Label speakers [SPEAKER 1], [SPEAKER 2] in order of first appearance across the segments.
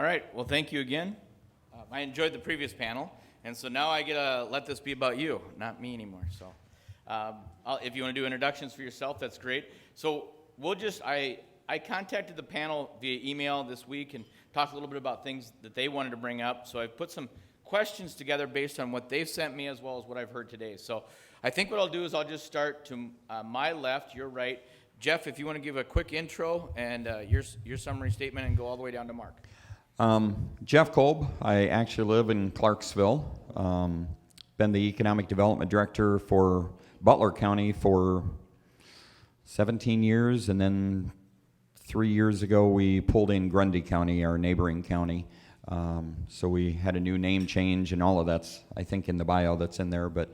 [SPEAKER 1] right. Well, thank you again. I enjoyed the previous panel, and so now I get to let this be about you, not me anymore. So if you want to do introductions for yourself, that's great. So I contacted the panel via email this week and talked a little bit about things that they wanted to bring up. So I've put some questions together based on what they've sent me as well as what I've heard today. So I think what I'll do is I'll just start to my left, your right. Jeff, if you want to give a quick intro and your summary statement and go all the way down to Mark.
[SPEAKER 2] Jeff Kolb. I actually live in Clarksville. Been the Economic Development Director for Butler County for 17 years, and then 3 years ago we pulled in Grundy County, our neighboring county. So we had a new name change, and all of that's, I think, in the bio that's in there. But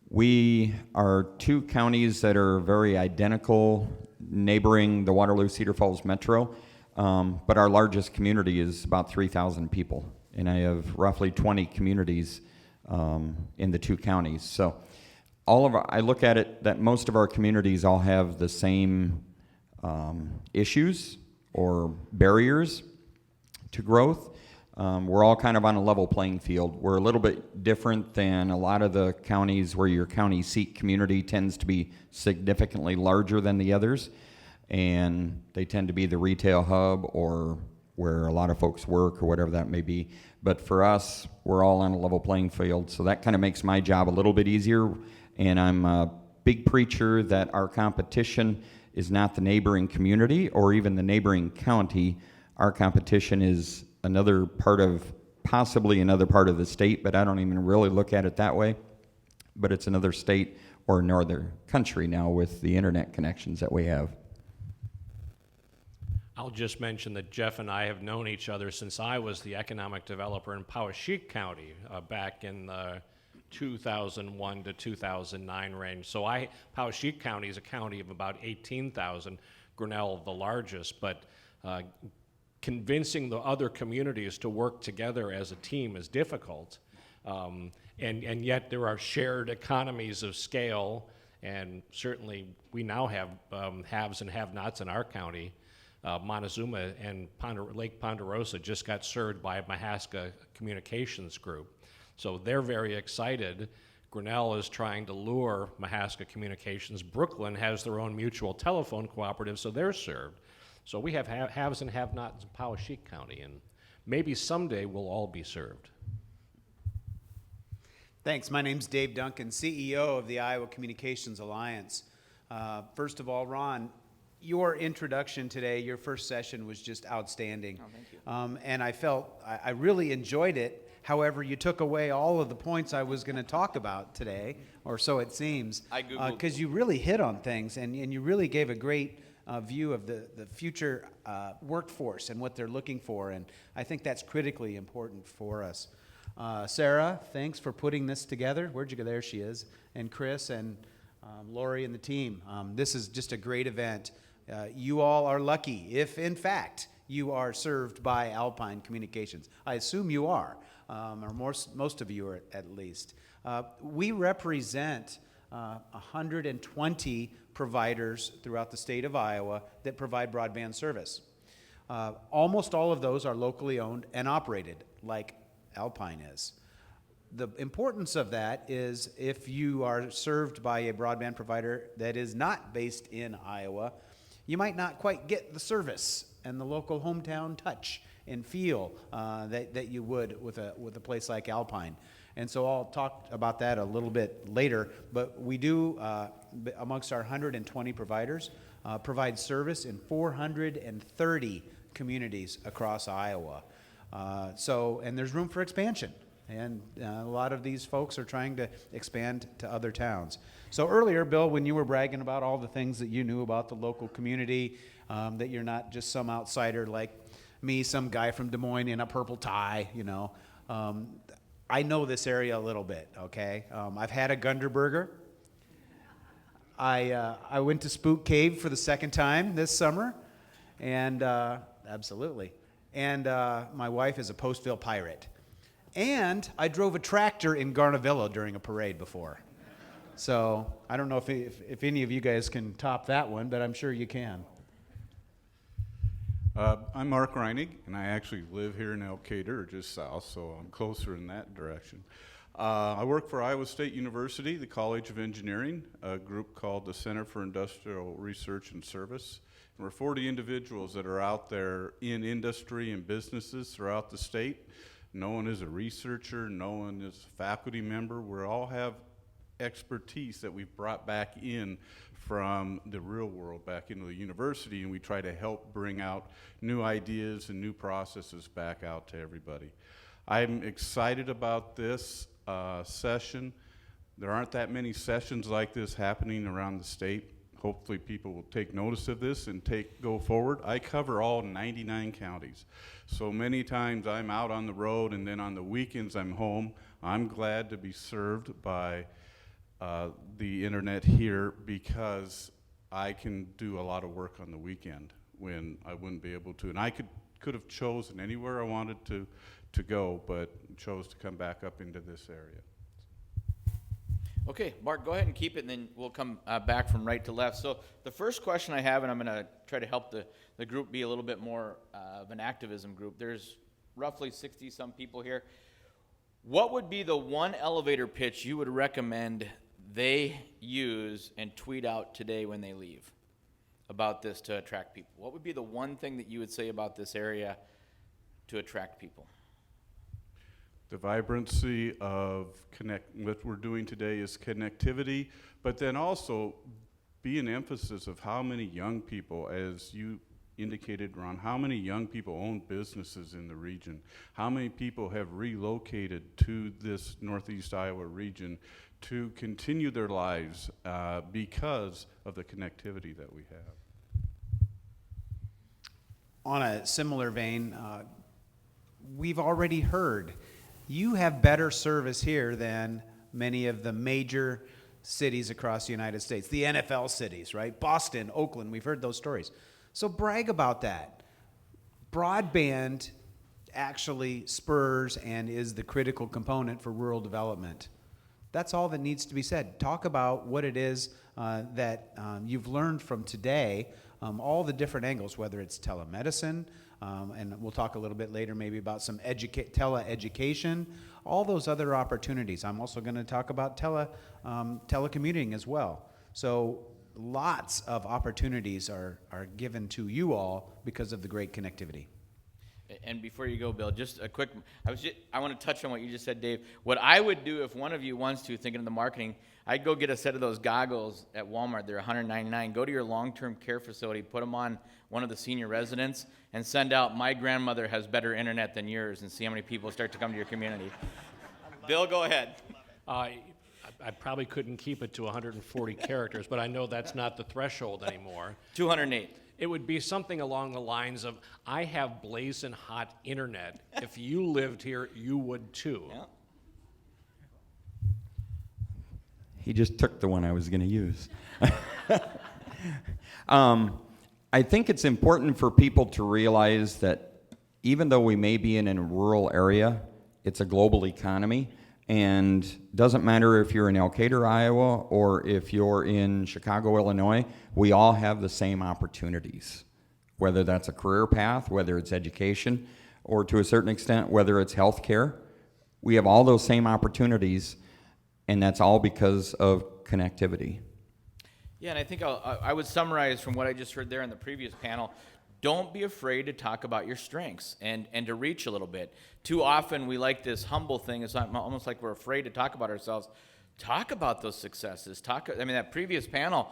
[SPEAKER 2] we are two counties that are very identical, neighboring the Waterloo-Cedar Falls Metro. But our largest community is about 3,000 people, and I have roughly 20 communities in the two counties. So I look at it that most of our communities all have the same issues or barriers to growth. We're all kind of on a level playing field. We're a little bit different than a lot of the counties where your county seat community tends to be significantly larger than the others, and they tend to be the retail hub or where a lot of folks work or whatever that may be. But for us, we're all on a level playing field, so that kind of makes my job a little bit easier. And I'm a big preacher that our competition is not the neighboring community or even the neighboring county. Our competition is possibly another part of the state, but I don't even really look at it that way. But it's another state or another country now with the internet connections that we have.
[SPEAKER 3] I'll just mention that Jeff and I have known each other since I was the economic developer in Poweshiek County back in the 2001 to 2009 range. So Poweshiek County is a county of about 18,000, Grinnell the largest, but convincing the other communities to work together as a team is difficult. And yet there are shared economies of scale, and certainly we now have haves and have-nots in our county. Montezuma and Lake Ponderosa just got served by Mahaska Communications Group. So they're very excited. Grinnell is trying to lure Mahaska Communications. Brooklyn has their own mutual telephone cooperative, so they're served. So we have haves and have-nots in Poweshiek County, and maybe someday we'll all be served.
[SPEAKER 4] Thanks. My name's Dave Duncan, CEO of the Iowa Communications Alliance. First of all, Ron, your introduction today, your first session was just outstanding.
[SPEAKER 1] Oh, thank you.
[SPEAKER 4] And I really enjoyed it. However, you took away all of the points I was going to talk about today, or so it seems.
[SPEAKER 1] I Googled.
[SPEAKER 4] Because you really hit on things, and you really gave a great view of the future workforce and what they're looking for, and I think that's critically important for us. Sarah, thanks for putting this together. Where'd you go? There she is. And Chris and Lori and the team. This is just a great event. You all are lucky if, in fact, you are served by Alpine Communications. I assume you are, or most of you are at least. We represent 120 providers throughout the state of Iowa that provide broadband service. Almost all of those are locally owned and operated, like Alpine is. The importance of that is if you are served by a broadband provider that is not based in Iowa, you might not quite get the service and the local hometown touch and feel that you would with a place like Alpine. And so I'll talk about that a little bit later, but we do, amongst our 120 providers, provide service in 430 communities across Iowa. And there's room for expansion. And a lot of these folks are trying to expand to other towns. So earlier, Bill, when you were bragging about all the things that you knew about the local community, that you're not just some outsider like me, some guy from Des Moines in a purple tie, I know this area a little bit, okay? I've had a Gunderberger. I went to Spook Cave for the second time this summer, and absolutely. And my wife is a Postville pirate. And I drove a tractor in Garnavillo during a parade before. So I don't know if any of you guys can top that one, but I'm sure you can.
[SPEAKER 5] I'm Mark Reinig, and I actually live here in Elkader, or just south, so I'm closer in that direction. I work for Iowa State University, the College of Engineering, a group called the Center for Industrial Research and Service. And we're 40 individuals that are out there in industry and businesses throughout the state. No one is a researcher, no one is a faculty member. We all have expertise that we've brought back in from the real world back into the university, and we try to help bring out new ideas and new processes back out to everybody. I'm excited about this session. There aren't that many sessions like this happening around the state. Hopefully people will take notice of this and go forward. I cover all 99 counties. So many times I'm out on the road, and then on the weekends I'm home. I'm glad to be served by the internet here, because I can do a lot of work on the weekend when I wouldn't be able to. And I could have chosen anywhere I wanted to go, but chose to come back up into this area.
[SPEAKER 1] Okay, Mark, go ahead and keep it, and then we'll come back from right to left. So the first question I have, and I'm going to try to help the group be a little bit more of an activism group. There's roughly 60-some people here. What would be the one elevator pitch you would recommend they use and tweet out today when they leave about this to attract people? What would be the one thing that you would say about this area to attract people?
[SPEAKER 5] The vibrancy of what we're doing today is connectivity, but then also be an emphasis of how many young people, as you indicated, Ron, how many young people own businesses in the region? How many people have relocated to this Northeast Iowa region to continue their lives because of the connectivity that we have?
[SPEAKER 4] On a similar vein, we've already heard you have better service here than many of the major cities across the United States, the NFL cities, right? Boston, Oakland, we've heard those stories. So brag about that. Broadband actually spurs and is the critical component for rural development. That's all that needs to be said. Talk about what it is that you've learned from today, all the different angles, whether it's telemedicine, and we'll talk a little bit later maybe about some tele-education, all those other opportunities. I'm also going to talk about telecommuting as well. So lots of opportunities are given to you all because of the great connectivity.
[SPEAKER 1] And before you go, Bill, just a quick, I want to touch on what you just said, Dave. What I would do if one of you wants to, thinking of the marketing, I'd go get a set of those goggles at Walmart. They're $199. Go to your long-term care facility, put them on one of the senior residents, and send out, "My grandmother has better internet than yours," and see how many people start to come to your community. Bill, go ahead.
[SPEAKER 3] I probably couldn't keep it to 140 characters, but I know that's not the threshold anymore.
[SPEAKER 1] 208.
[SPEAKER 3] It would be something along the lines of, "I have blazing hot internet. If you lived here, you would too."
[SPEAKER 1] Yeah.
[SPEAKER 2] He just took the one I was going to use. I think it's important for people to realize that even though we may be in a rural area, it's a global economy. And doesn't matter if you're in Elkader, Iowa, or if you're in Chicago, Illinois, we all have the same opportunities, whether that's a career path, whether it's education, or to a certain extent, whether it's healthcare. We have all those same opportunities, and that's all because of connectivity.
[SPEAKER 1] Yeah, and I think I would summarize from what I just heard there in the previous panel. Don't be afraid to talk about your strengths and to reach a little bit. Too often we like this humble thing. It's almost like we're afraid to talk about ourselves. Talk about those successes. That previous panel,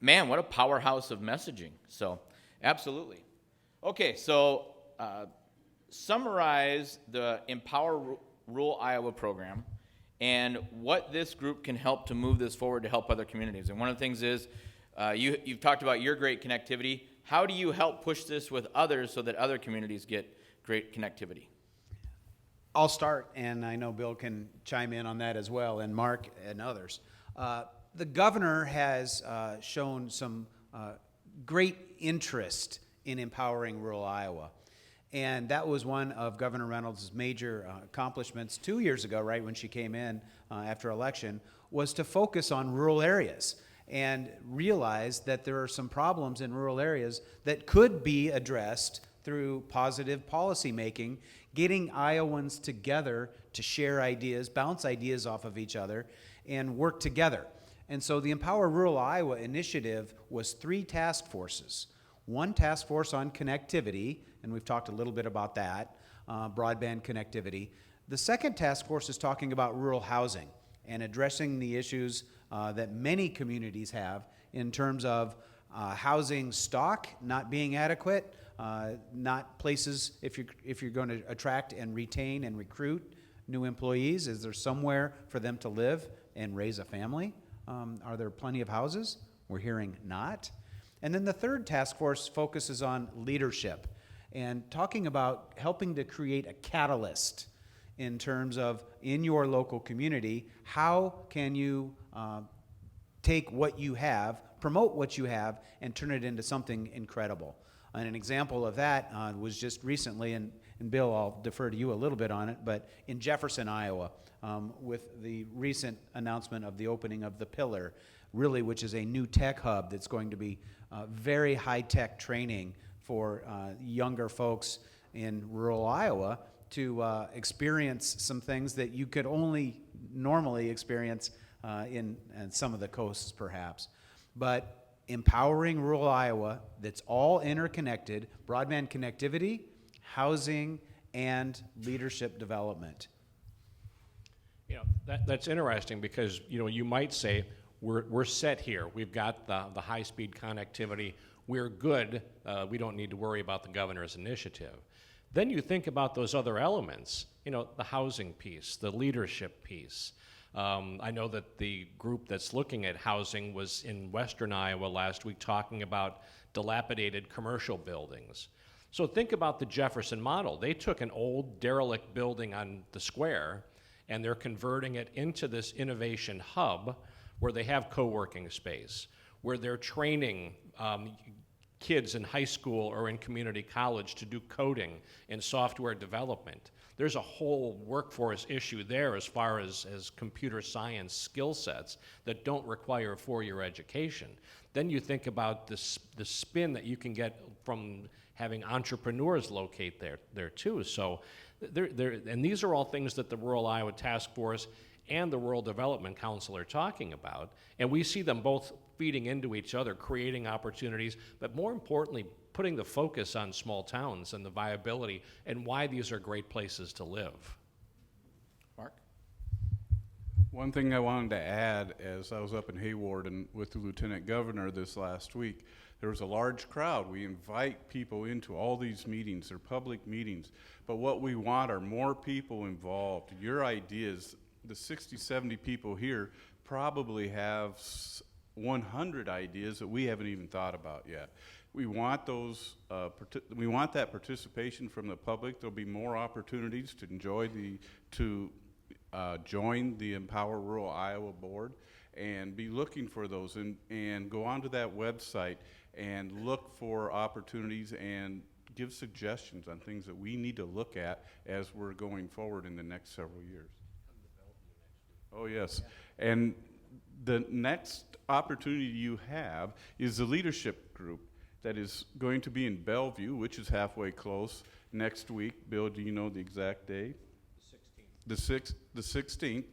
[SPEAKER 1] man, what a powerhouse of messaging. So, absolutely. Okay, so summarize the Empower Rural Iowa program and what this group can help to move this forward to help other communities. And one of the things is you've talked about your great connectivity. How do you help push this with others so that other communities get great connectivity?
[SPEAKER 4] I'll start, and I know Bill can chime in on that as well, and Mark and others. The governor has shown some great interest in empowering rural Iowa. And that was one of Governor Reynolds' major accomplishments 2 years ago, right, when she came in after election, was to focus on rural areas and realize that there are some problems in rural areas that could be addressed through positive policy making, getting Iowans together to share ideas, bounce ideas off of each other, and work together. And so the Empower Rural Iowa initiative was 3 task forces. One task force on connectivity, and we've talked a little bit about that, broadband connectivity. The second task force is talking about rural housing and addressing the issues that many communities have in terms of housing stock not being adequate, not places, if you're going to attract and retain and recruit new employees, is there somewhere for them to live and raise a family? Are there plenty of houses? We're hearing not. And then the third task force focuses on leadership and talking about helping to create a catalyst in terms of, in your local community, how can you take what you have, promote what you have, and turn it into something incredible. And an example of that was just recently, and Bill, I'll defer to you a little bit on it, but in Jefferson, Iowa, with the recent announcement of the opening of the Pillar, really, which is a new tech hub that's going to be very high-tech training for younger folks in rural Iowa to experience some things that you could only normally experience in some of the coasts, perhaps. But empowering rural Iowa that's all interconnected, broadband connectivity, housing, and leadership development.
[SPEAKER 3] You know, that's interesting because, you know, you might say, we're set here. We've got the high-speed connectivity. We're good. We don't need to worry about the governor's initiative. Then you think about those other elements, you know, the housing piece, the leadership piece. I know that the group that's looking at housing was in western Iowa last week talking about dilapidated commercial buildings. So think about the Jefferson model. They took an old derelict building on the square and they're converting it into this innovation hub where they have co-working space, where they're training kids in high school or in community college to do coding and software development. There's a whole workforce issue there as far as computer science skill sets that don't require a 4-year education. Then you think about the spin that you can get from having entrepreneurs locate there too. So and these are all things that the Rural Iowa Task Force and the Rural Development Council are talking about. And we see them both feeding into each other, creating opportunities, but more importantly, putting the focus on small towns and the viability and why these are great places to live.
[SPEAKER 1] Mark?
[SPEAKER 5] One thing I wanted to add, as I was up in Hayward and with the Lieutenant Governor this last week, there was a large crowd. We invite people into all these meetings. They're public meetings. But what we want are more people involved. Your ideas, the 60, 70 people here probably have 100 ideas that we haven't even thought about yet. We want those. We want that participation from the public. There'll be more opportunities to join the Empower Rural Iowa board, and be looking for those, and go onto that website and look for opportunities and give suggestions on things that we need to look at as we're going forward in the next several years. Oh yes, and the next opportunity you have is the leadership group that is going to be in Bellevue, which is halfway close, next week. Bill, do you know the exact date? The 16th,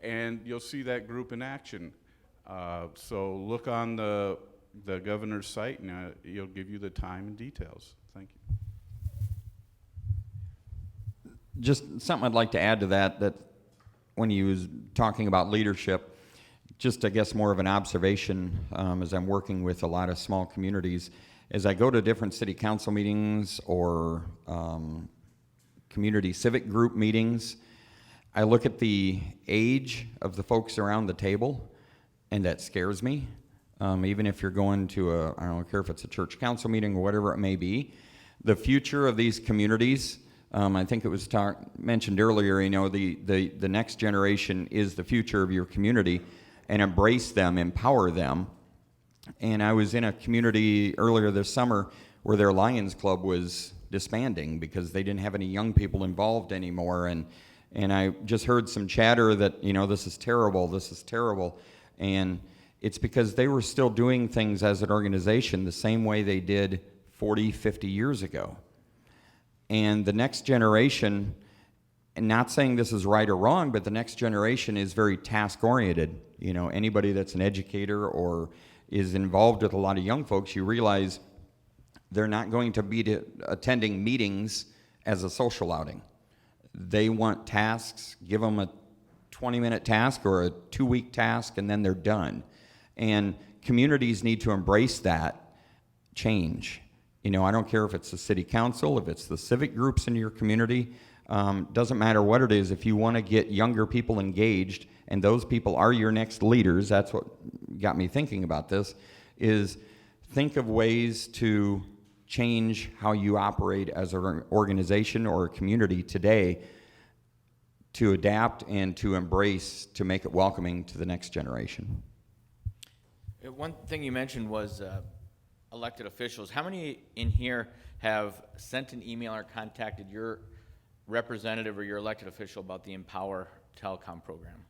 [SPEAKER 5] and you'll see that group in action. So look on the governor's site, and he'll give you the time and details. Thank you.
[SPEAKER 2] Just something I'd like to add to that when he was talking about leadership, just I guess more of an observation as I'm working with a lot of small communities, as I go to different city council meetings or community civic group meetings, I look at the age of the folks around the table, and that scares me. Even if you're going to I don't care if it's a church council meeting or whatever it may be, the future of these communities, I think it was mentioned earlier, you know, the next generation is the future of your community, and embrace them, empower them. And I was in a community earlier this summer where their Lions Club was disbanding because they didn't have any young people involved anymore, and I just heard some chatter that, you know, this is terrible, and it's because they were still doing things as an organization the same way they did 40, 50 years ago. And the next generation, and not saying this is right or wrong, but the next generation is very task-oriented. You know, anybody that's an educator or is involved with a lot of young folks, you realize they're not going to be attending meetings as a social outing. They want tasks, give them a 20-minute task or a 2-week task, and then they're done. And communities need to embrace that change. You know, I don't care if it's the city council, if it's the civic groups in your community, doesn't matter what it is. If you want to get younger people engaged, and those people are your next leaders, that's what got me thinking about this, is think of ways to change how you operate as an organization or a community today to adapt and to embrace, to make it welcoming to the next generation.
[SPEAKER 1] One thing you mentioned was elected officials. How many in here have sent an email or contacted your representative or your elected official about the Empower Telecom program?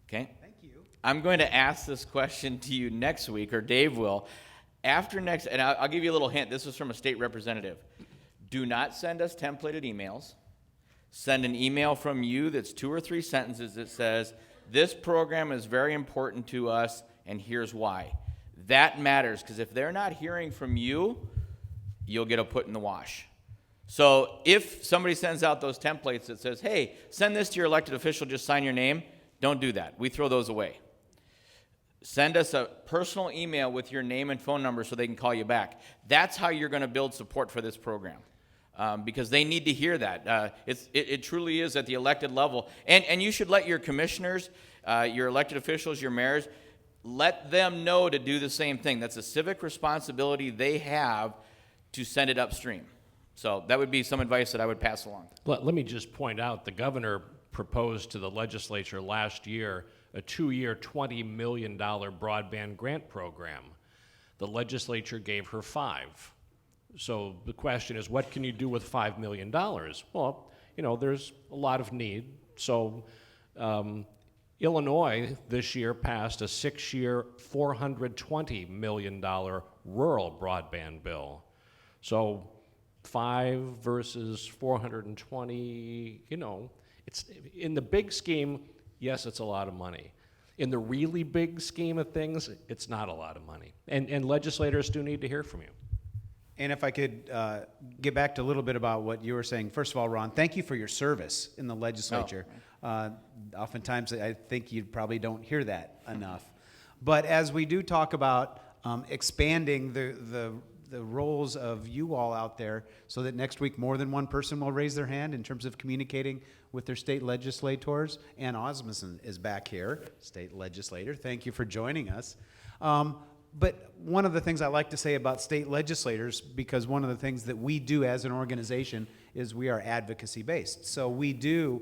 [SPEAKER 1] Okay.
[SPEAKER 4] Thank you.
[SPEAKER 1] I'm going to ask this question to you next week, or Dave will. After next, and I'll give you a little hint. This is from a state representative. Do not send us templated emails. Send an email from you that's 2 or 3 sentences that says, this program is very important to us, and here's why. That matters, because if they're not hearing from you, you'll get a put in the wash. So if somebody sends out those templates that says, hey, send this to your elected official, just sign your name, don't do that. We throw those away. Send us a personal email with your name and phone number so they can call you back. That's how you're going to build support for this program, because they need to hear that. It truly is at the elected level. And you should let your commissioners, your elected officials, your mayors, let them know to do the same thing. That's a civic responsibility they have to send it upstream. So that would be some advice that I would pass along.
[SPEAKER 3] Let me just point out, the governor proposed to the legislature last year a 2-year, $20 million broadband grant program. The legislature gave her 5. So the question is, what can you do with $5 million? Well, you know, there's a lot of need. So Illinois this year passed a 6-year, $420 million rural broadband bill. So 5 versus 420, you know, it's in the big scheme, yes, it's a lot of money. In the really big scheme of things, it's not a lot of money. And legislators do need to hear from you.
[SPEAKER 4] And if I could get back to a little bit about what you were saying. First of all, Ron, thank you for your service in the legislature. Oftentimes, I think you probably don't hear that enough. But as we do talk about expanding the roles of you all out there so that next week more than one person will raise their hand in terms of communicating with their state legislators. Ann Osmondson is back here, state legislator. Thank you for joining us. But one of the things I like to say about state legislators, because one of the things that we do as an organization is we are advocacy-based. So we do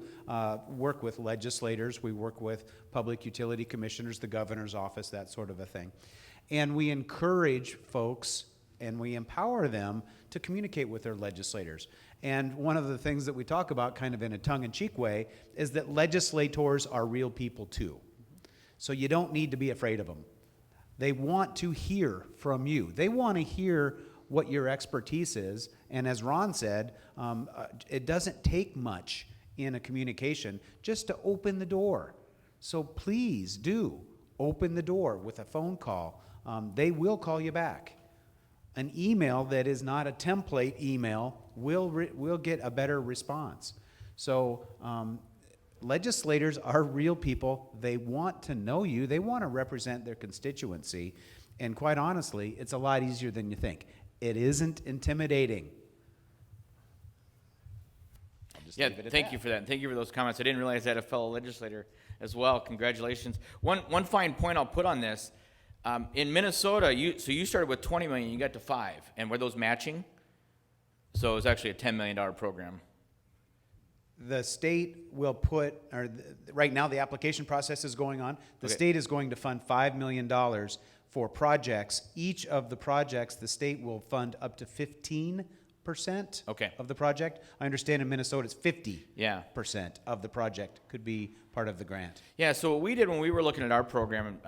[SPEAKER 4] work with legislators, we work with public utility commissioners, the governor's office, that sort of a thing. And we encourage folks and we empower them to communicate with their legislators. And one of the things that we talk about kind of in a tongue-in-cheek way is that legislators are real people too. So you don't need to be afraid of them. They want to hear from you. They want to hear what your expertise is. And as Ron said, it doesn't take much in a communication just to open the door. So please do open the door with a phone call. They will call you back. An email that is not a template email will get a better response. So legislators are real people. They want to know you. They want to represent their constituency. And quite honestly, it's a lot easier than you think. It isn't intimidating.
[SPEAKER 1] Yeah, thank you for that. And thank you for those comments. I didn't realize I had a fellow legislator as well. Congratulations. One fine point I'll put on this. In Minnesota, you started with 20 million, you got to 5. And were those matching? So it was actually a $10 million program.
[SPEAKER 4] The state will put, right now the application process is going on. The state is going to fund $5 million for projects. Each of the projects, the state will fund up to 15% of the project. I understand in Minnesota it's 50% of the project could be part of the grant.
[SPEAKER 1] Yeah, so what we did when we were looking at our program,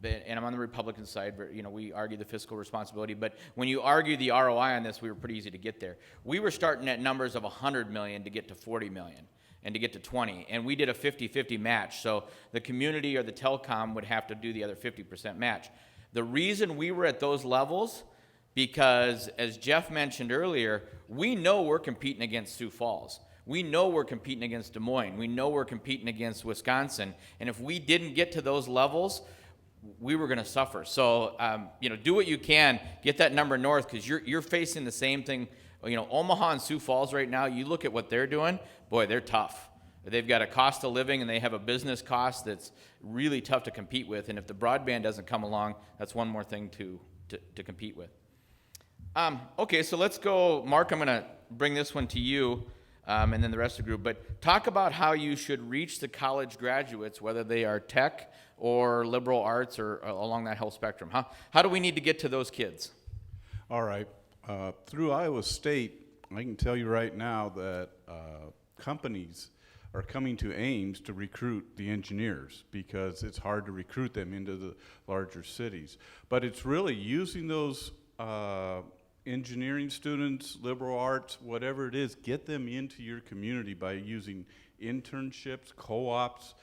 [SPEAKER 1] and I'm on the Republican side, but, we argue the fiscal responsibility, but when you argue the ROI on this, we were pretty easy to get there. We were starting at numbers of 100 million to get to 40 million and to get to 20, and we did a 50-50 match, so the community or the telecom would have to do the other 50% match. The reason we were at those levels, because as Jeff mentioned earlier, we know we're competing against Sioux Falls. We know we're competing against Des Moines. We know we're competing against Wisconsin. And if we didn't get to those levels, we were going to suffer. So, do what you can, get that number north, because you're facing the same thing. Omaha and Sioux Falls right now, you look at what they're doing, boy, they're tough. They've got a cost of living, and they have a business cost that's really tough to compete with. And if the broadband doesn't come along, that's one more thing to compete with. Okay, so let's go. Mark, I'm going to bring this one to you. And then the rest of the group. But talk about how you should reach the college graduates, whether they are tech or liberal arts or along that whole spectrum. How do we need to get to those kids?
[SPEAKER 5] All right. Through Iowa State, I can tell you right now that companies are coming to Ames to recruit the engineers because it's hard to recruit them into the larger cities. But it's really using those engineering students, liberal arts, whatever it is, get them into your community by using internships, co-ops,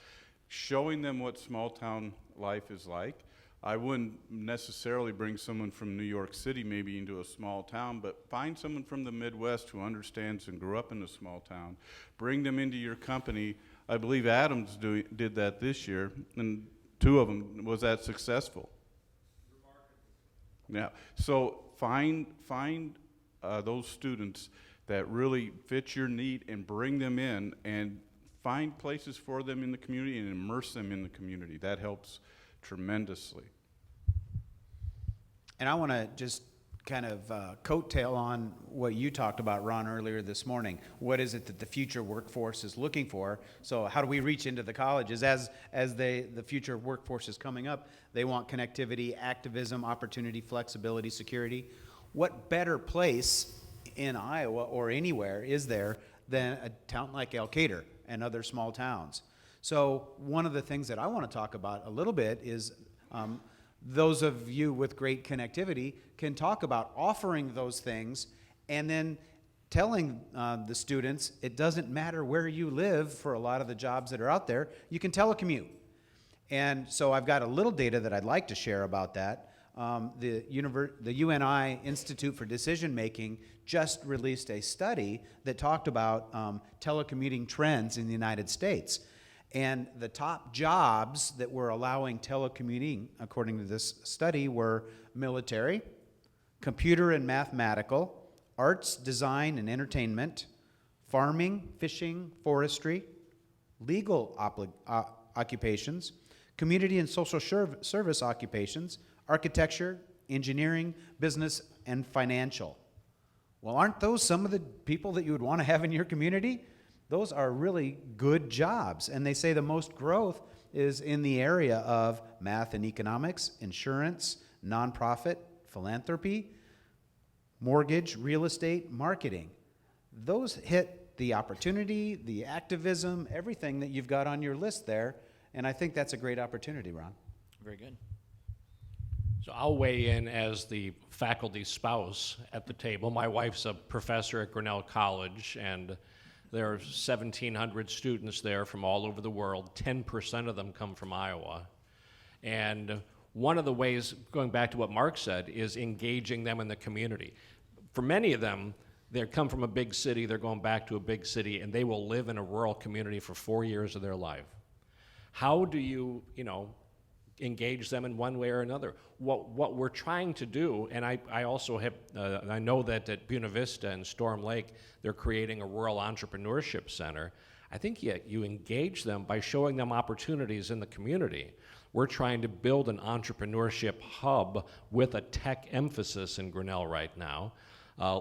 [SPEAKER 5] showing them what small town life is like. I wouldn't necessarily bring someone from New York City maybe into a small town, but find someone from the Midwest who understands and grew up in a small town. Bring them into your company. I believe Adams did that this year, and 2 of them was that successful. Yeah, so find those students that really fit your need and bring them in and find places for them in the community and immerse them in the community. That helps tremendously.
[SPEAKER 4] And I want to just kind of coattail on what you talked about, Ron, earlier this morning. What is it that the future workforce is looking for? So how do we reach into the colleges as the future workforce is coming up? They want connectivity, activism, opportunity, flexibility, security. What better place in Iowa or anywhere is there than a town like Elkader and other small towns? So one of the things that I want to talk about a little bit is those of you with great connectivity can talk about offering those things and then telling the students it doesn't matter where you live for a lot of the jobs that are out there, you can telecommute. And so I've got a little data that I'd like to share about that. The UNI Institute for Decision Making just released a study that talked about telecommuting trends in the United States. And the top jobs that were allowing telecommuting, according to this study, were military, computer and mathematical, arts, design, and entertainment, farming, fishing, forestry, legal occupations, community and social service occupations, architecture, engineering, business, and financial. Well, aren't those some of the people that you would want to have in your community? Those are really good jobs, and they say the most growth is in the area of math and economics, insurance, nonprofit, philanthropy, mortgage, real estate, marketing. Those hit the opportunity, the activism, everything that you've got on your list there, and I think that's a great opportunity, Ron.
[SPEAKER 1] Very good.
[SPEAKER 3] So I'll weigh in as the faculty spouse at the table. My wife's a professor at Grinnell College, and there are 1,700 students there from all over the world. 10% of them come from Iowa. And one of the ways, going back to what Mark said, is engaging them in the community. For many of them, they come from a big city, they're going back to a big city, and they will live in a rural community for 4 years of their life. How do you, engage them in one way or another? What we're trying to do, and I also have, I know that at Buena Vista and Storm Lake, they're creating a rural entrepreneurship center. I think you engage them by showing them opportunities in the community. We're trying to build an entrepreneurship hub with a tech emphasis in Grinnell right now.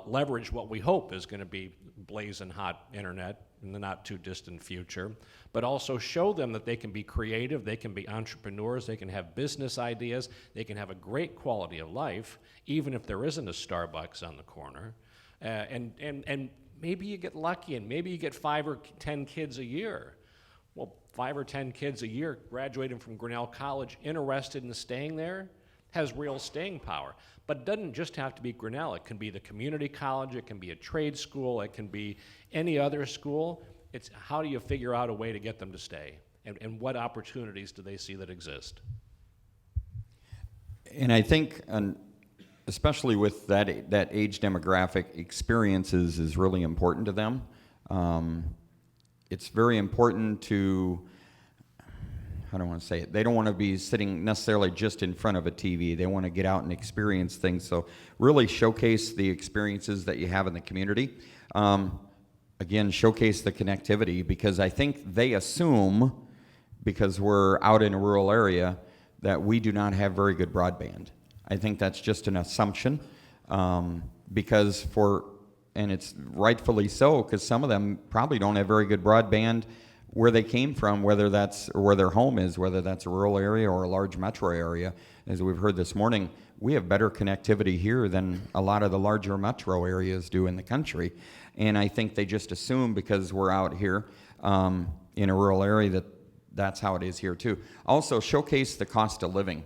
[SPEAKER 3] Leverage what we hope is going to be blazing hot internet in the not too distant future, but also show them that they can be creative, they can be entrepreneurs, they can have business ideas, they can have a great quality of life, even if there isn't a Starbucks on the corner. And maybe you get lucky and maybe you get 5 or 10 kids a year. Well, 5 or 10 kids a year graduating from Grinnell College interested in staying there has real staying power. But it doesn't just have to be Grinnell. It can be the community college, it can be a trade school, it can be any other school. It's how do you figure out a way to get them to stay? And what opportunities do they see that exist?
[SPEAKER 2] And I think, especially with that age demographic, experiences is really important to them. It's very important to, how do I want to say it? They don't want to be sitting necessarily just in front of a TV. They want to get out and experience things. So really showcase the experiences that you have in the community. Again, showcase the connectivity, because I think they assume, because we're out in a rural area, that we do not have very good broadband. I think that's just an assumption, because and it's rightfully so, because some of them probably don't have very good broadband where they came from, whether that's or where their home is, whether that's a rural area or a large metro area. As we've heard this morning, we have better connectivity here than a lot of the larger metro areas do in the country. And I think they just assume, because we're out here in a rural area, that that's how it is here too. Also, showcase the cost of living.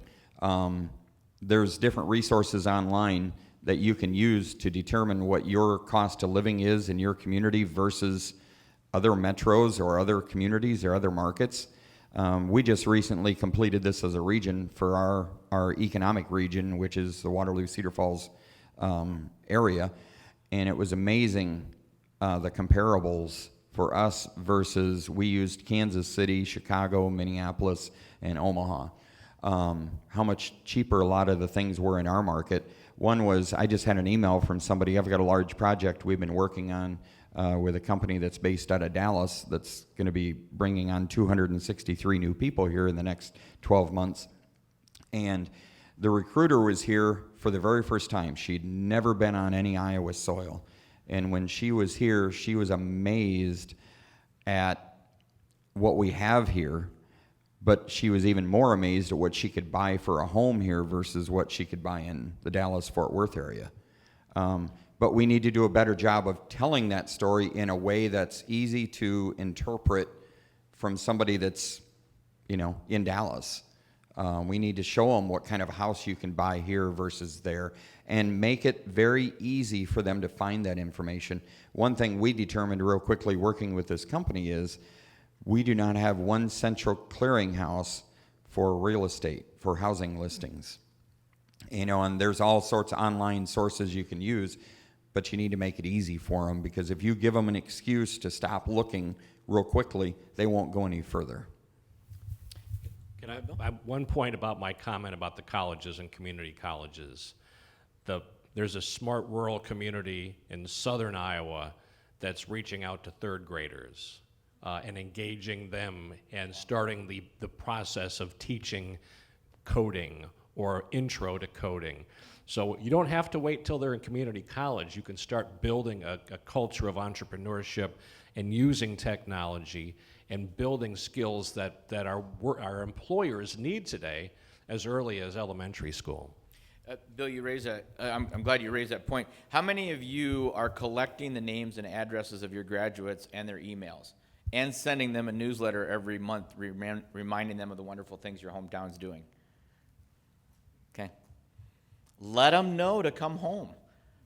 [SPEAKER 2] There's different resources online that you can use to determine what your cost of living is in your community versus other metros or other communities or other markets. We just recently completed this as a region for our economic region, which is the Waterloo-Cedar Falls area, and it was amazing, the comparables for us versus, we used Kansas City, Chicago, Minneapolis, and Omaha. How much cheaper a lot of the things were in our market. One was, I just had an email from somebody. I've got a large project we've been working on with a company that's based out of Dallas that's going to be bringing on 263 new people here in the next 12 months. And the recruiter was here for the very first time. She'd never been on any Iowa soil. And when she was here, she was amazed at what we have here, but she was even more amazed at what she could buy for a home here versus what she could buy in the Dallas-Fort Worth area. But we need to do a better job of telling that story in a way that's easy to interpret from somebody that's, in Dallas. We need to show them what kind of house you can buy here versus there, and make it very easy for them to find that information. One thing we determined real quickly working with this company is we do not have one central clearinghouse for real estate, for housing listings. And there's all sorts of online sources you can use, but you need to make it easy for them, because if you give them an excuse to stop looking real quickly, they won't go any further.
[SPEAKER 3] Can I one point about my comment about the colleges and community colleges. There's a smart rural community in southern Iowa that's reaching out to third graders and engaging them and starting the process of teaching coding or intro to coding. So you don't have to wait till they're in community college. You can start building a culture of entrepreneurship and using technology and building skills that our employers need today as early as elementary school.
[SPEAKER 1] Bill, you raised that. I'm glad you raised that point. How many of you are collecting the names and addresses of your graduates and their emails and sending them a newsletter every month, reminding them of the wonderful things your hometown's doing? Okay. Let them know to come home.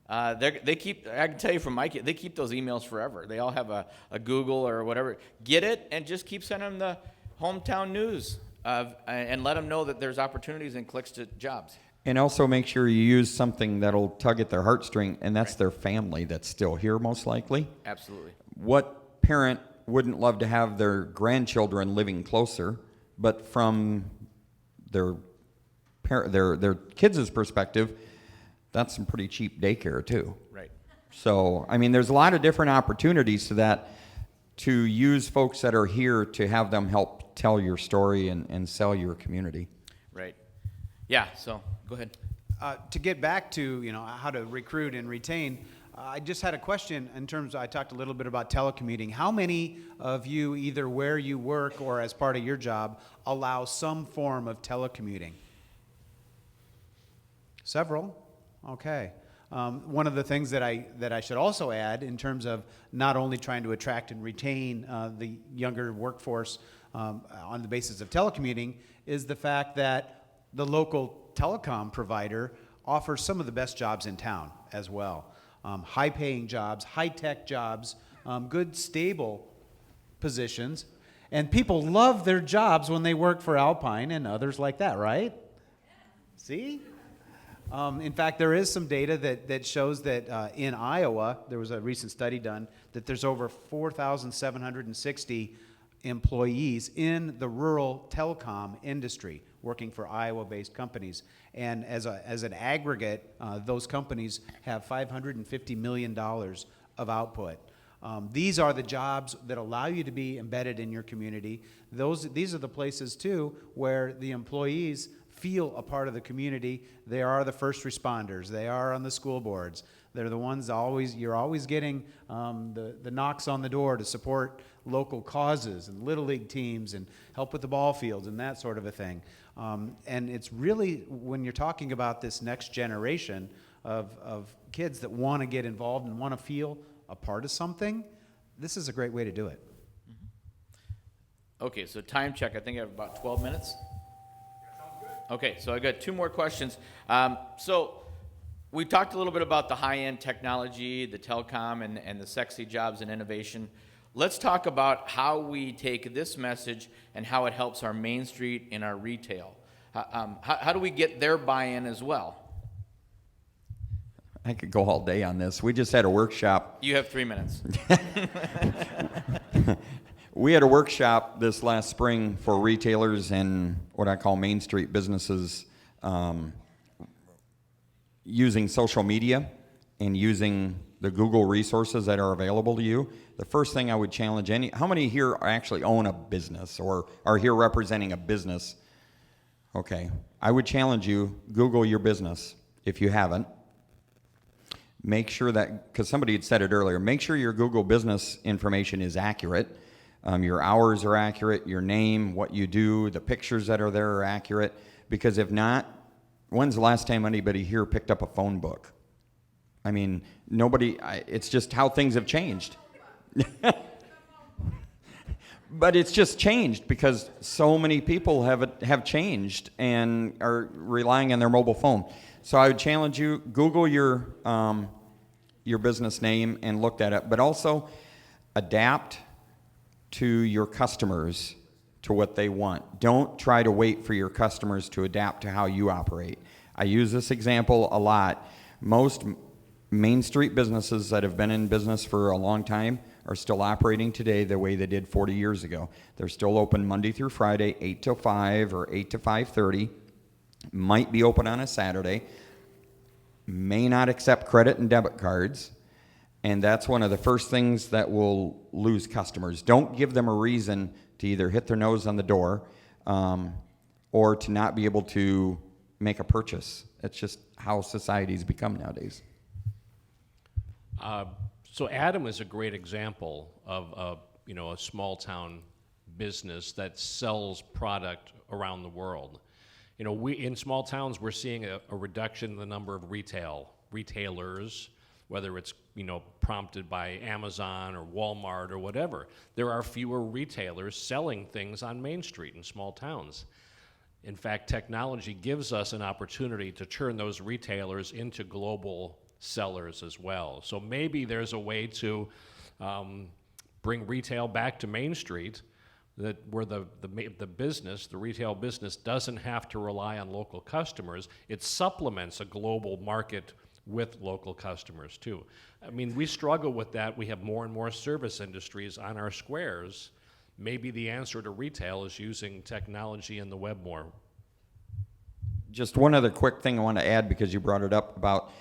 [SPEAKER 1] They keep, I can tell you from my kid, they keep those emails forever. They all have a Google or whatever. Get it and just keep sending them the hometown news and let them know that there's opportunities and clicks to jobs.
[SPEAKER 2] And also make sure you use something that'll tug at their heartstring, and that's their family that's still here most likely. Absolutely. What parent wouldn't love to have their grandchildren living closer, but from their kids' perspective, that's some pretty cheap daycare too. Right. So, I mean, there's a lot of different opportunities to that, to use folks that are here to have them help tell your story and sell your community.
[SPEAKER 1] Right. Yeah, so go ahead.
[SPEAKER 4] To get back to how to recruit and retain, I just had a question in terms of, I talked a little bit about telecommuting. How many of you, either where you work or as part of your job, allow some form of telecommuting? Several. Okay. One of the things that I should also add in terms of not only trying to attract and retain the younger workforce, on the basis of telecommuting is the fact that the local telecom provider offers some of the best jobs in town as well. High-paying jobs, high-tech jobs, good, stable positions. And people love their jobs when they work for Alpine and others like that, right? See? In fact, there is some data that shows that in Iowa, there was a recent study done, that there's over 4,760 employees in the rural telecom industry working for Iowa-based companies. And as an aggregate, those companies have $550 million of output. These are the jobs that allow you to be embedded in your community. These are the places, too, where the employees feel a part of the community. They are the first responders. They are on the school boards. They're the ones you're always getting the knocks on the door to support local causes and Little League teams and help with the ball fields and that sort of a thing. And it's really, when you're talking about this next generation of kids that want to get involved and want to feel a part of something, this is a great way to do it.
[SPEAKER 1] Okay, so time check. I think I have about 12 minutes. Okay, so I got two more questions. So we talked a little bit about the high-end technology, the telecom, and the sexy jobs and innovation. Let's talk about how we take this message and how it helps our Main Street and our retail. How do we get their buy-in as well?
[SPEAKER 2] I could go all day on this. We just had a workshop.
[SPEAKER 1] You have 3 minutes.
[SPEAKER 2] We had a workshop this last spring for retailers and what I call Main Street businesses using social media and using the Google resources that are available to you. The first thing I would challenge how many here actually own a business or are here representing a business? Okay, I would challenge you, Google your business if you haven't. Make sure that, because somebody had said it earlier, make sure your Google business information is accurate. Your hours are accurate, your name, what you do, the pictures that are there are accurate. Because if not, when's the last time anybody here picked up a phone book? I mean, it's just how things have changed. But it's just changed because so many people have changed and are relying on their mobile phone. So I would challenge you, Google your business name and look at it, but also adapt to your customers to what they want. Don't try to wait for your customers to adapt to how you operate. I use this example a lot. Most Main Street businesses that have been in business for a long time are still operating today the way they did 40 years ago. They're still open Monday through Friday, 8 till 5 or 8 to 5:30. Might be open on a Saturday. May not accept credit and debit cards. And that's one of the first things that will lose customers. Don't give them a reason to either hit their nose on the door or to not be able to make a purchase. It's just how society's become nowadays.
[SPEAKER 3] So Adam is a great example of a small town business that sells product around the world. In small towns we're seeing a reduction in the number of retailers, whether it's prompted by Amazon or Walmart or whatever. There are fewer retailers selling things on Main Street in small towns. In fact, technology gives us an opportunity to turn those retailers into global sellers as well. So maybe there's a way to bring retail back to Main Street where the retail business doesn't have to rely on local customers. It supplements a global market with local customers too. I mean, we struggle with that. We have more and more service industries on our squares. Maybe the answer to retail is using technology and the web more.
[SPEAKER 2] Just one other quick thing I want to add because you brought it up about,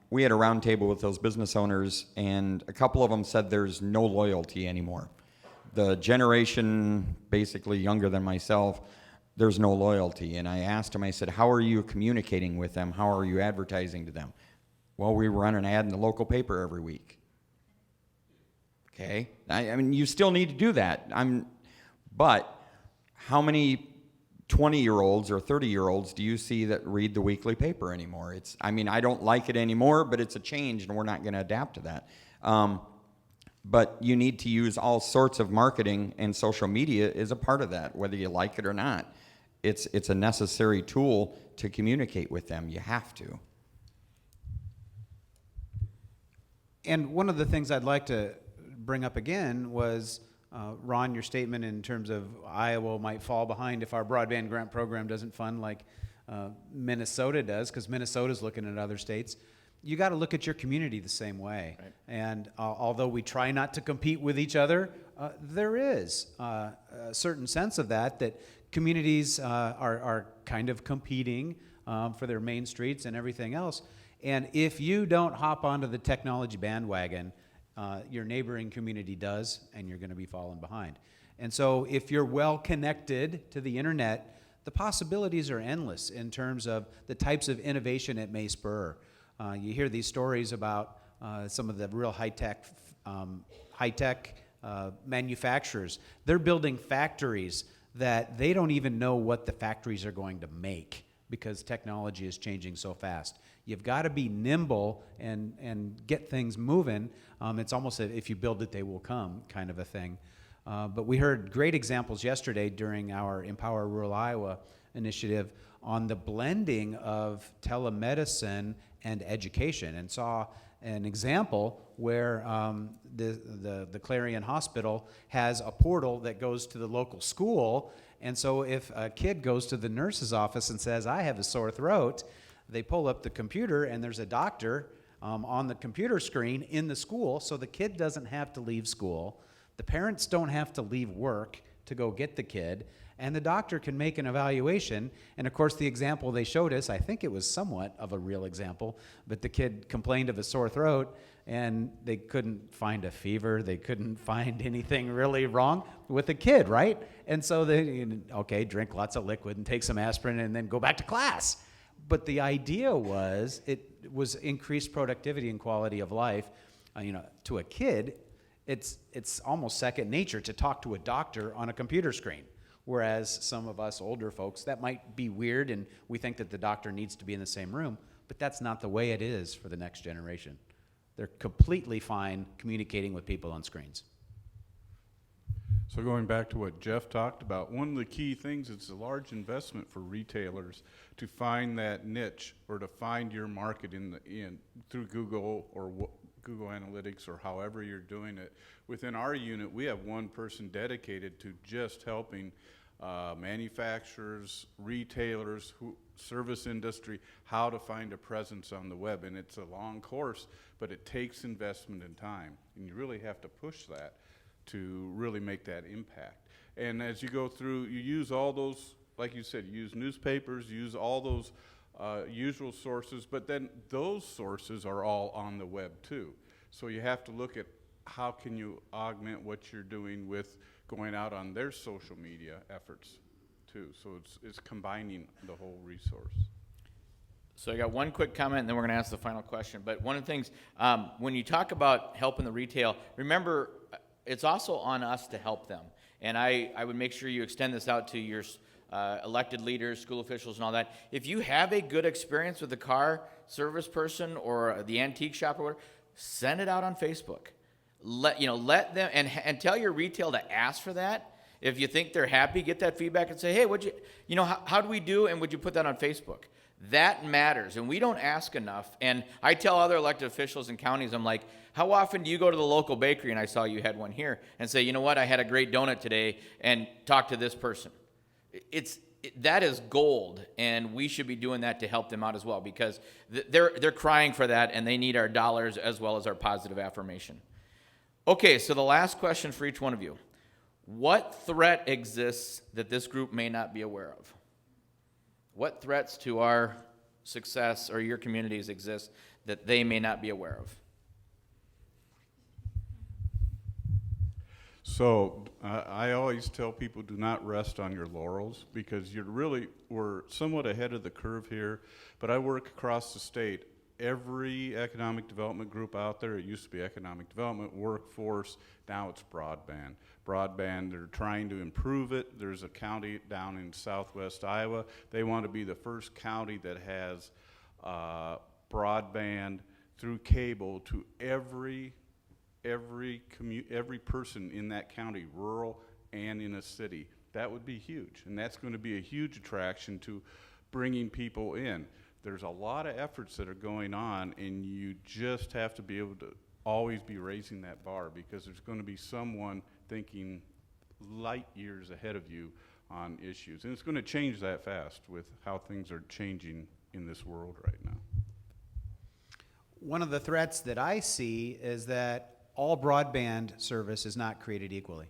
[SPEAKER 2] we had a roundtable with those business owners and a couple of them said there's no loyalty anymore. The generation basically younger than myself, there's no loyalty. And I asked them, I said, how are you communicating with them? How are you advertising to them? Well, we run an ad in the local paper every week. Okay? I mean, you still need to do that. But how many 20-year-olds or 30-year-olds do you see that read the weekly paper anymore? I don't like it anymore, but it's a change, and we're not going to adapt to that. But you need to use all sorts of marketing, and social media is a part of that, whether you like it or not. It's a necessary tool to communicate with them. You have to.
[SPEAKER 4] And one of the things I'd like to bring up again was, Ron, your statement in terms of Iowa might fall behind if our broadband grant program doesn't fund like Minnesota does, because Minnesota's looking at other states. You got to look at your community the same way.
[SPEAKER 1] Right.
[SPEAKER 4] And although we try not to compete with each other, there is a certain sense of that communities are kind of competing for their main streets and everything else. And if you don't hop onto the technology bandwagon, your neighboring community does, and you're going to be falling behind. And so if you're well connected to the internet, the possibilities are endless in terms of the types of innovation it may spur. You hear these stories about some of the real high-tech manufacturers. They're building factories that they don't even know what the factories are going to make because technology is changing so fast. You've got to be nimble and get things moving. It's almost a if you build it, they will come kind of a thing. But we heard great examples yesterday during our Empower Rural Iowa initiative on the blending of telemedicine and education, and saw an example where the Clarion Hospital has a portal that goes to the local school. And so if a kid goes to the nurse's office and says, I have a sore throat, they pull up the computer and there's a doctor on the computer screen in the school, so the kid doesn't have to leave school. The parents don't have to leave work to go get the kid, and the doctor can make an evaluation. And of course, the example they showed us, I think it was somewhat of a real example, but the kid complained of a sore throat, and they couldn't find a fever. They couldn't find anything really wrong with the kid, right? And so they, okay, drink lots of liquid and take some aspirin and then go back to class. But the idea was it was increased productivity and quality of life. To a kid, it's almost second nature to talk to a doctor on a computer screen. Whereas some of us older folks, that might be weird, and we think that the doctor needs to be in the same room, but that's not the way it is for the next generation. They're completely fine communicating with people on screens.
[SPEAKER 5] So going back to what Jeff talked about, one of the key things is a large investment for retailers to find that niche or to find your market through Google or Google Analytics or however you're doing it. Within our unit, we have one person dedicated to just helping manufacturers, retailers, service industry, how to find a presence on the web. And it's a long course, but it takes investment and time. And you really have to push that to really make that impact. And as you go through, you use all those, like you said, use newspapers, use all those usual sources, but then those sources are all on the web too. So you have to look at how can you augment what you're doing with going out on their social media efforts too. So it's combining the whole resource.
[SPEAKER 1] So I got one quick comment, and then we're going to ask the final question. But one of the things, when you talk about helping the retail, remember, it's also on us to help them. And I would make sure you extend this out to your elected leaders, school officials, and all that. If you have a good experience with the car service person or the antique shop or whatever, send it out on Facebook. Let them and tell your retail to ask for that. If you think they're happy, get that feedback and say, hey, how do we do? And would you put that on Facebook? That matters, and we don't ask enough. And I tell other elected officials in counties, I'm like, how often do you go to the local bakery, and I saw you had one here, and say, you know what, I had a great donut today, and talk to this person. That is gold, and we should be doing that to help them out as well, because they're crying for that, and they need our dollars as well as our positive affirmation. Okay, so the last question for each one of you. What threat exists that this group may not be aware of? What threats to our success or your communities exist that they may not be aware of?
[SPEAKER 5] So I always tell people, do not rest on your laurels, because we're somewhat ahead of the curve here, but I work across the state. Every economic development group out there, it used to be economic development, workforce, now it's broadband. Broadband, they're trying to improve it. There's a county down in southwest Iowa. They want to be the first county that has broadband through cable to every every person in that county, rural and in a city. That would be huge, and that's going to be a huge attraction to bringing people in. There's a lot of efforts that are going on, and you just have to be able to always be raising that bar, because there's going to be someone thinking light years ahead of you on issues. And it's going to change that fast with how things are changing in this world right now.
[SPEAKER 4] One of the threats that I see is that all broadband service is not created equally.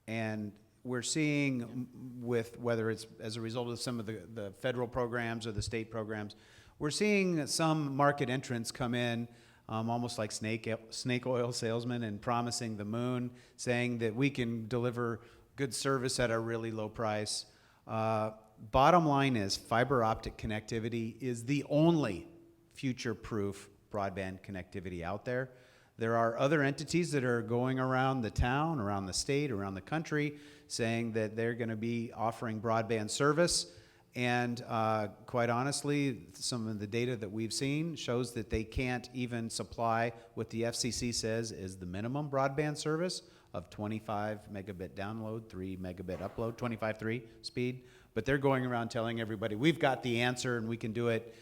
[SPEAKER 4] And we're seeing with, whether it's as a result of some of the federal programs or the state programs, we're seeing some market entrants come in almost like snake oil salesmen and promising the moon, saying that we can deliver good service at a really low price. Bottom line is fiber optic connectivity is the only future-proof broadband connectivity out there. There are other entities that are going around the town, around the state, around the country, saying that they're going to be offering broadband service. And quite honestly, some of the data that we've seen shows that they can't even supply what the FCC says is the minimum broadband service of 25 megabit download, 3 megabit upload, 25.3 speed. But they're going around telling everybody, we've got the answer and we can do it.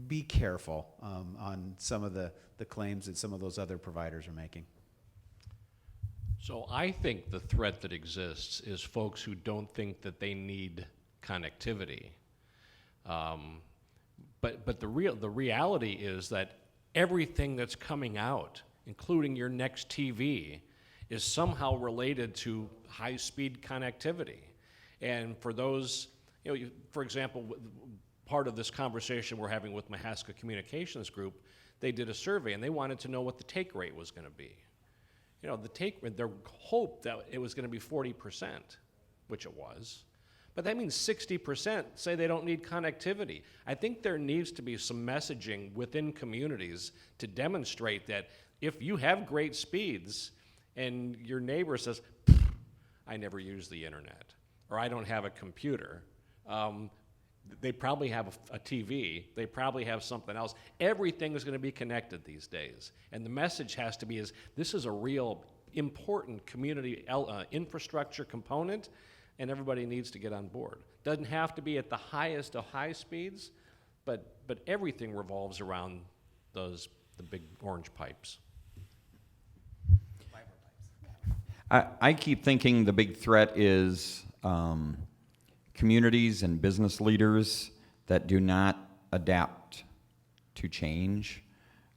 [SPEAKER 4] Be careful on some of the claims that some of those other providers are making.
[SPEAKER 3] So I think the threat that exists is folks who don't think that they need connectivity. But the reality is that everything that's coming out, including your next TV, is somehow related to high-speed connectivity. And for those, for example, part of this conversation we're having with Mahaska Communications Group, they did a survey and they wanted to know what the take rate was going to be. Their hope that it was going to be 40%, which it was. But that means 60% say they don't need connectivity. I think there needs to be some messaging within communities to demonstrate that if you have great speeds and your neighbor says, I never use the internet, or I don't have a computer, they probably have a TV, they probably have something else. Everything is going to be connected these days. And the message has to be this is a real important community infrastructure component, and everybody needs to get on board. Doesn't have to be at the highest of high speeds, but everything revolves around the big orange pipes.
[SPEAKER 2] I keep thinking the big threat is communities and business leaders that do not adapt to change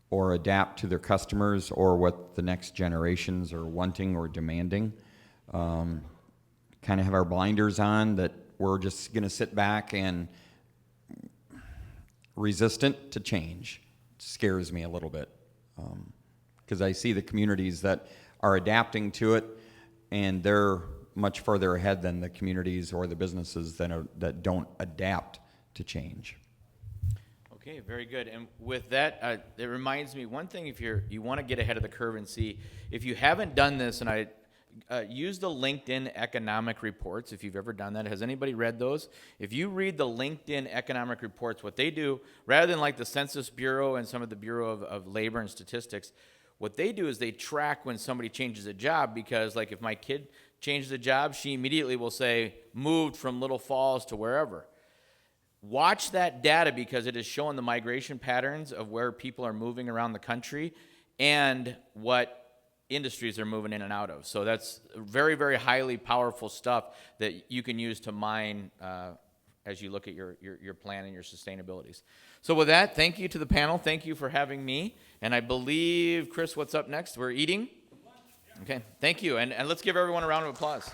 [SPEAKER 2] or adapt to their customers or what the next generations are wanting or demanding. Kind of have our blinders on, that we're just going to sit back and resistant to change. It scares me a little bit, because I see the communities that are adapting to it, and they're much further ahead than the communities or the businesses that don't adapt to change.
[SPEAKER 1] Okay, very good. And with that, it reminds me one thing. If you want to get ahead of the curve and see, if you haven't done this, and I use the LinkedIn economic reports. If you've ever done that, has anybody read those? If you read the LinkedIn economic reports, what they do, rather than like the Census Bureau and some of the Bureau of Labor and Statistics, what they do is they track when somebody changes a job, because like if my kid changes a job, she immediately will say, moved from Little Falls to wherever. Watch that data, because it is showing the migration patterns of where people are moving around the country and what industries are moving in and out of. So that's very, very highly powerful stuff that you can use to mine as you look at your plan and your sustainabilities. So with that, thank you to the panel. Thank you for having me. And I believe, Chris, what's up next? We're eating? Okay, thank you. And let's give everyone a round of applause.